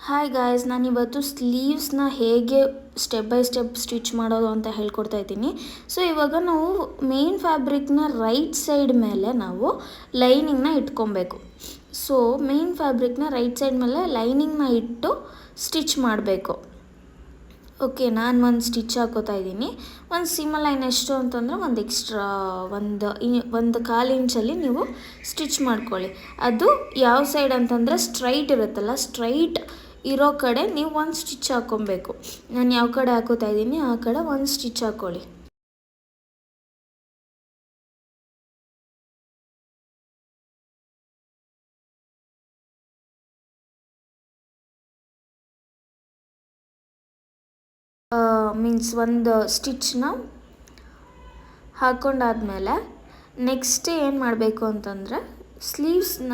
Hi guys, ನಾನಿವತ್ತು ಸ್ಲೀವ್ಸ್ನ ಹೇಗೆ step by step stitch ಮಾಡೋದು ಅಂತ ಹೇಳ್ಕೊಡ್ತಾ ಇದ್ದೀನಿ. ಸೊ ಇವಾಗ ನಾವು ಮೇನ್ ಫ್ಯಾಬ್ರಿಕ್ನ ರೈಟ್ ಸೈಡ್ ಮೇಲೆ ನಾವು ಲೈನಿಂಗ್ನ ಇಟ್ಕೊಬೇಕು. ಸೊ ಮೇನ್ ಫ್ಯಾಬ್ರಿಕ್ನ ರೈಟ್ ಸೈಡ್ ಮೇಲೆ ಲೈನಿಂಗ್ನ ಇಟ್ಟು ಸ್ಟಿಚ್ ಮಾಡಬೇಕು. ಓಕೆ, ನಾನು ಒಂದು ಸ್ಟಿಚ್ ಹಾಕೋತಾ ಇದ್ದೀನಿ. ಒಂದು ಸೀಮ ಲೈನ್ ಎಷ್ಟು ಅಂತಂದರೆ ಒಂದು ಎಕ್ಸ್ಟ್ರಾ ಒಂದು 1/4 ಇಂಚಲ್ಲಿ ನೀವು ಸ್ಟಿಚ್ ಮಾಡ್ಕೊಳ್ಳಿ. ಅದು ಯಾವ ಸೈಡ್ ಅಂತಂದರೆ ಸ್ಟ್ರೈಟ್ ಇರುತ್ತಲ್ಲ, ಸ್ಟ್ರೈಟ್ ಇರೋ ಕಡೆ ನೀವು ಒಂದು ಸ್ಟಿಚ್ ಹಾಕ್ಕೊಬೇಕು. ನಾನು ಯಾವ ಕಡೆ ಹಾಕೋತಾ ಇದ್ದೀನಿ ಆ ಕಡೆ ಒಂದು ಸ್ಟಿಚ್ ಹಾಕ್ಕೊಳ್ಳಿ. ಮೀನ್ಸ್ ಒಂದು ಸ್ಟಿಚ್ನ ಹಾಕ್ಕೊಂಡಾದ್ಮೇಲೆ ನೆಕ್ಸ್ಟ್ ಏನು ಮಾಡಬೇಕು ಅಂತಂದರೆ ಸ್ಲೀವ್ಸ್ನ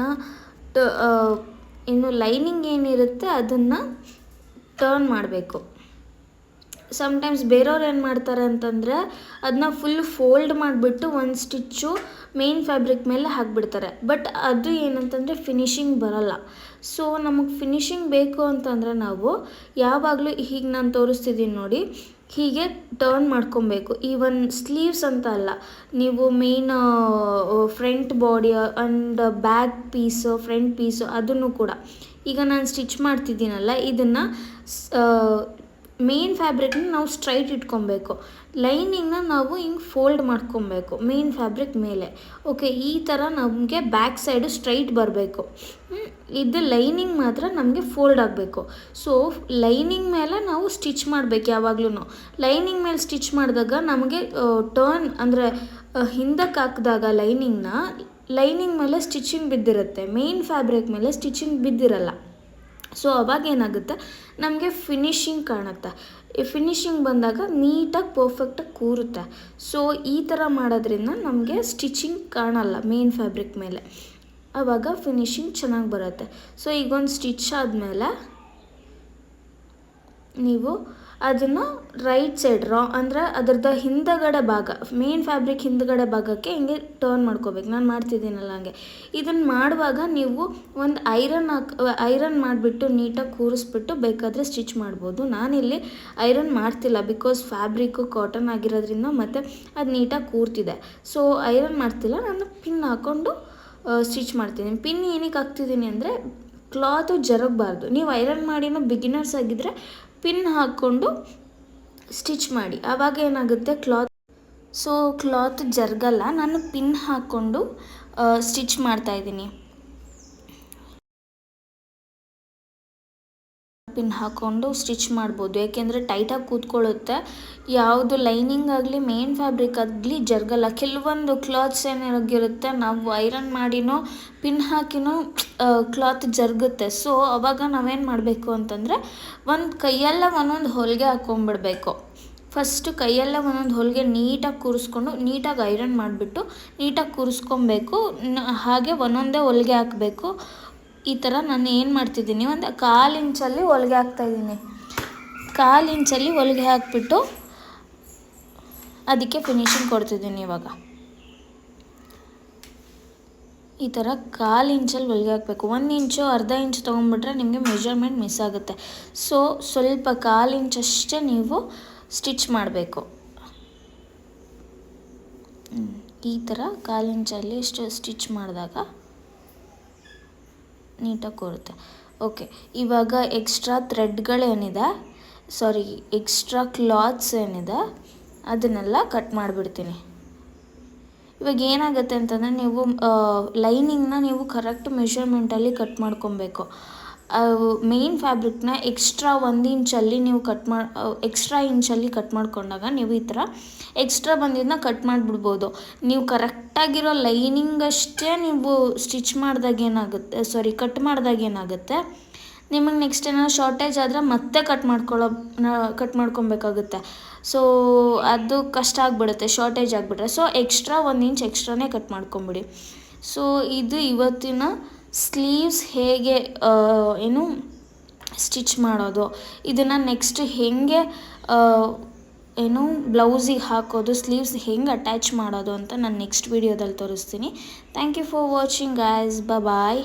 ಇನ್ನು ಲೈನಿಂಗ್ ಏನಿರುತ್ತೆ ಅದನ್ನು ಟರ್ನ್ ಮಾಡಬೇಕು. ಸಮ್ಟೈಮ್ಸ್ ಬೇರೆಯವ್ರು ಏನು ಮಾಡ್ತಾರೆ ಅಂತಂದರೆ ಅದನ್ನ ಫುಲ್ ಫೋಲ್ಡ್ ಮಾಡಿಬಿಟ್ಟು ಒಂದು ಸ್ಟಿಚ್ಚು ಮೇನ್ ಫ್ಯಾಬ್ರಿಕ್ ಮೇಲೆ ಹಾಕಿಬಿಡ್ತಾರೆ. ಬಟ್ ಅದು ಏನಂತಂದರೆ ಫಿನಿಶಿಂಗ್ ಬರೋಲ್ಲ. ಸೊ ನಮಗೆ ಫಿನಿಶಿಂಗ್ ಬೇಕು ಅಂತಂದರೆ ನಾವು ಯಾವಾಗಲೂ ಹೀಗೆ ನಾನು ತೋರಿಸ್ತಿದ್ದೀನಿ ನೋಡಿ, ಹೀಗೆ ಟರ್ನ್ ಮಾಡ್ಕೊಬೇಕು. ಈವನ್ ಸ್ಲೀವ್ಸ್ ಅಂತ ಅಲ್ಲ, ನೀವು main front body and back piece, front piece ಅದನ್ನು ಕೂಡ ಈಗ ನಾನು ಸ್ಟಿಚ್ ಮಾಡ್ತಿದ್ದೀನಲ್ಲ, ಇದನ್ನು ಮೇನ್ ಫ್ಯಾಬ್ರಿಕ್ನ ನಾವು ಸ್ಟ್ರೈಟ್ ಇಟ್ಕೊಬೇಕು. ಲೈನಿಂಗ್ನ ನಾವು ಹಿಂಗೆ ಫೋಲ್ಡ್ ಮಾಡ್ಕೊಬೇಕು ಮೇನ್ ಫ್ಯಾಬ್ರಿಕ್ ಮೇಲೆ. ಓಕೆ, ಈ ಥರ ನಮಗೆ ಬ್ಯಾಕ್ ಸೈಡು ಸ್ಟ್ರೈಟ್ ಬರಬೇಕು. ಇದು ಲೈನಿಂಗ್ ಮಾತ್ರ ನಮಗೆ ಫೋಲ್ಡ್ ಆಗಬೇಕು. ಸೊ ಲೈನಿಂಗ್ ಮೇಲೆ ನಾವು ಸ್ಟಿಚ್ ಮಾಡಬೇಕು. ಯಾವಾಗಲೂ ಲೈನಿಂಗ್ ಮೇಲೆ ಸ್ಟಿಚ್ ಮಾಡಿದಾಗ ನಮಗೆ ಟರ್ನ್ ಅಂದರೆ ಹಿಂದಕ್ಕೆ ಹಾಕಿದಾಗ ಲೈನಿಂಗ್ ಮೇಲೆ ಸ್ಟಿಚಿಂಗ್ ಬಿದ್ದಿರುತ್ತೆ, ಮೇನ್ ಫ್ಯಾಬ್ರಿಕ್ ಮೇಲೆ ಸ್ಟಿಚಿಂಗ್ ಬಿದ್ದಿರಲ್ಲ. ಸೊ ಅವಾಗ ಏನಾಗುತ್ತೆ, ನಮಗೆ ಫಿನಿಶಿಂಗ್ ಕಾಣುತ್ತೆ. ಈ ಫಿನಿಶಿಂಗ್ ಬಂದಾಗ ನೀಟಾಗಿ ಪರ್ಫೆಕ್ಟಾಗಿ ಕೂರುತ್ತೆ. ಸೊ ಈ ಥರ ಮಾಡೋದ್ರಿಂದ ನಮಗೆ ಸ್ಟಿಚಿಂಗ್ ಕಾಣಲ್ಲ ಮೇನ್ ಫ್ಯಾಬ್ರಿಕ್ ಮೇಲೆ, ಆವಾಗ ಫಿನಿಶಿಂಗ್ ಚೆನ್ನಾಗಿ ಬರುತ್ತೆ. ಸೊ ಈಗೊಂದು ಸ್ಟಿಚ್ ಆದಮೇಲೆ ನೀವು ಅದನ್ನು ರೈಟ್ ಸೈಡ್ ಅಂದರೆ ಅದರದ್ದು ಹಿಂದಗಡೆ ಭಾಗ, ಮೇನ್ ಫ್ಯಾಬ್ರಿಕ್ ಹಿಂದಗಡೆ ಭಾಗಕ್ಕೆ ಹಿಂಗೆ ಟರ್ನ್ ಮಾಡ್ಕೋಬೇಕು. ನಾನು ಮಾಡ್ತಿದ್ದೀನಲ್ಲ ಹಂಗೆ. ಇದನ್ನು ಮಾಡುವಾಗ ನೀವು ಒಂದು ಐರನ್ ಮಾಡಿಬಿಟ್ಟು ನೀಟಾಗಿ ಕೂರಿಸ್ಬಿಟ್ಟು ಬೇಕಾದರೆ ಸ್ಟಿಚ್ ಮಾಡ್ಬೋದು. ನಾನಿಲ್ಲಿ ಐರನ್ ಮಾಡ್ತಿಲ್ಲ, ಬಿಕಾಸ್ ಫ್ಯಾಬ್ರಿಕ್ಕು ಕಾಟನ್ ಆಗಿರೋದ್ರಿಂದ ಮತ್ತು ಅದು ನೀಟಾಗಿ ಕೂರ್ತಿದೆ. ಸೊ ಐರನ್ ಮಾಡ್ತಿಲ್ಲ, ನಾನು ಪಿನ್ ಹಾಕ್ಕೊಂಡು ಸ್ಟಿಚ್ ಮಾಡ್ತಿದ್ದೀನಿ. ಪಿನ್ ಏನಕ್ಕೆ ಹಾಕ್ತಿದ್ದೀನಿ ಅಂದರೆ ಕ್ಲಾತು ಜರಗಬಾರ್ದು. ನೀವು ಐರನ್ ಮಾಡಿನೂ ಬಿಗಿನರ್ಸ್ ಆಗಿದ್ದರೆ ಪಿನ್ ಹಾಕ್ಕೊಂಡು ಸ್ಟಿಚ್ ಮಾಡಿ, ಆವಾಗ ಏನಾಗುತ್ತೆ ಕ್ಲಾತ್ ಜರಗಲ್ಲ. ನಾನು ಪಿನ್ ಹಾಕ್ಕೊಂಡು ಸ್ಟಿಚ್ ಮಾಡ್ತಾಯಿದ್ದೀನಿ. ಪಿನ್ ಹಾಕ್ಕೊಂಡು ಸ್ಟಿಚ್ ಮಾಡ್ಬೋದು, ಏಕೆಂದರೆ ಟೈಟಾಗಿ ಕೂತ್ಕೊಳ್ಳುತ್ತೆ. ಯಾವುದು ಲೈನಿಂಗ್ ಆಗಲಿ ಮೇನ್ ಫ್ಯಾಬ್ರಿಕ್ ಆಗಲಿ ಜರಗಲ್ಲ. ಕೆಲವೊಂದು ಕ್ಲಾತ್ಸ್ ಏನಾಗಿರುತ್ತೆ, ನಾವು ಐರನ್ ಮಾಡಿನೋ ಪಿನ್ ಹಾಕಿನೋ ಕ್ಲಾತ್ ಜರುಗುತ್ತೆ. ಸೊ ಅವಾಗ ನಾವೇನು ಮಾಡಬೇಕು ಅಂತಂದರೆ ಒಂದು ಕೈಯೆಲ್ಲ ಒಂದೊಂದು ಹೊಲಿಗೆ ಹಾಕ್ಕೊಂಬಿಡ್ಬೇಕು. ಫಸ್ಟು ಕೈಯೆಲ್ಲ ಒಂದೊಂದು ಹೊಲಿಗೆ ನೀಟಾಗಿ ಕೂರಿಸ್ಕೊಂಡು ನೀಟಾಗಿ ಐರನ್ ಮಾಡಿಬಿಟ್ಟು ನೀಟಾಗಿ ಕೂರಿಸ್ಕೊಬೇಕು. ಹಾಗೆ ಒಂದೊಂದೇ ಹೊಲಿಗೆ ಹಾಕಬೇಕು. ಈ ಥರ ನಾನು ಏನು ಮಾಡ್ತಿದ್ದೀನಿ, ಒಂದು 1/4 ಇಂಚಲ್ಲಿ ಹೊಲಿಗೆ ಹಾಕ್ತಾಯಿದ್ದೀನಿ. 1/4 ಇಂಚಲ್ಲಿ ಹೊಲಿಗೆ ಹಾಕಿಬಿಟ್ಟು ಅದಕ್ಕೆ ಫಿನಿಶಿಂಗ್ ಕೊಡ್ತಿದ್ದೀನಿ. ಇವಾಗ ಈ ಥರ 1/4 ಇಂಚಲ್ಲಿ ಹೊಲಿಗೆ ಹಾಕಬೇಕು. 1 ಇಂಚು ಅರ್ಧ ಇಂಚು ತೊಗೊಂಡ್ಬಿಟ್ರೆ ನಿಮಗೆ ಮೆಜರ್ಮೆಂಟ್ ಮಿಸ್ ಆಗುತ್ತೆ. ಸೊ ಸ್ವಲ್ಪ 1/4 ಇಂಚಷ್ಟೇ ನೀವು ಸ್ಟಿಚ್ ಮಾಡಬೇಕು. ಈ ಥರ 1/4 ಇಂಚಲ್ಲಿ ಸ್ಟಿಚ್ ಮಾಡಿದಾಗ ನೀಟಾಗಿ ಕೂರುತ್ತೆ. ಓಕೆ, ಇವಾಗ ಎಕ್ಸ್ಟ್ರಾ ಕ್ಲಾತ್ಸ್ ಏನಿದೆ ಅದನ್ನೆಲ್ಲ ಕಟ್ ಮಾಡಿಬಿಡ್ತೀನಿ. ಇವಾಗ ಏನಾಗುತ್ತೆ ಅಂತಂದರೆ ನೀವು ಲೈನಿಂಗ್ನ ನೀವು ಕರೆಕ್ಟ್ ಮೆಷರ್ಮೆಂಟಲ್ಲಿ ಕಟ್ ಮಾಡ್ಕೊಬೇಕು. ಮೇನ್ ಫ್ಯಾಬ್ರಿಕ್ನ ಎಕ್ಸ್ಟ್ರಾ 1 ಇಂಚಲ್ಲಿ ನೀವು ಎಕ್ಸ್ಟ್ರಾ ಇಂಚಲ್ಲಿ ಕಟ್ ಮಾಡ್ಕೊಂಡಾಗ ನೀವು ಈ ಥರ ಎಕ್ಸ್ಟ್ರಾ ಬಂದಿದ್ದನ್ನ ಕಟ್ ಮಾಡಿಬಿಡ್ಬೋದು. ನೀವು ಕರೆಕ್ಟಾಗಿರೋ ಲೈನಿಂಗಷ್ಟೇ ನೀವು ಕಟ್ ಮಾಡಿದಾಗ ಏನಾಗುತ್ತೆ, ನಿಮಗೆ ನೆಕ್ಸ್ಟ್ ಏನಾದ್ರು ಶಾರ್ಟೇಜ್ ಆದರೆ ಮತ್ತೆ ಕಟ್ ಮಾಡ್ಕೊಬೇಕಾಗುತ್ತೆ. ಸೊ ಅದು ಕಷ್ಟ ಆಗಿಬಿಡುತ್ತೆ ಶಾರ್ಟೇಜ್ ಆಗಿಬಿಟ್ರೆ. ಸೊ ಎಕ್ಸ್ಟ್ರಾ 1 ಇಂಚ್ ಎಕ್ಸ್ಟ್ರಾನೇ ಕಟ್ ಮಾಡ್ಕೊಂಬಿಡಿ. ಸೊ ಇದು ಇವತ್ತಿನ ಸ್ಲೀವ್ಸ್ ಹೇಗೆ ಸ್ಟಿಚ್ ಮಾಡೋದು, ಇದನ್ನು ನೆಕ್ಸ್ಟ್ ಹೇಗೆ ಬ್ಲೌಸಿಗೆ ಹಾಕೋದು, ಸ್ಲೀವ್ಸ್ ಹೆಂಗೆ ಅಟ್ಯಾಚ್ ಮಾಡೋದು ಅಂತ ನಾನು ನೆಕ್ಸ್ಟ್ ವೀಡಿಯೋದಲ್ಲಿ ತೋರಿಸ್ತೀನಿ. Thank you for watching guys. Bye.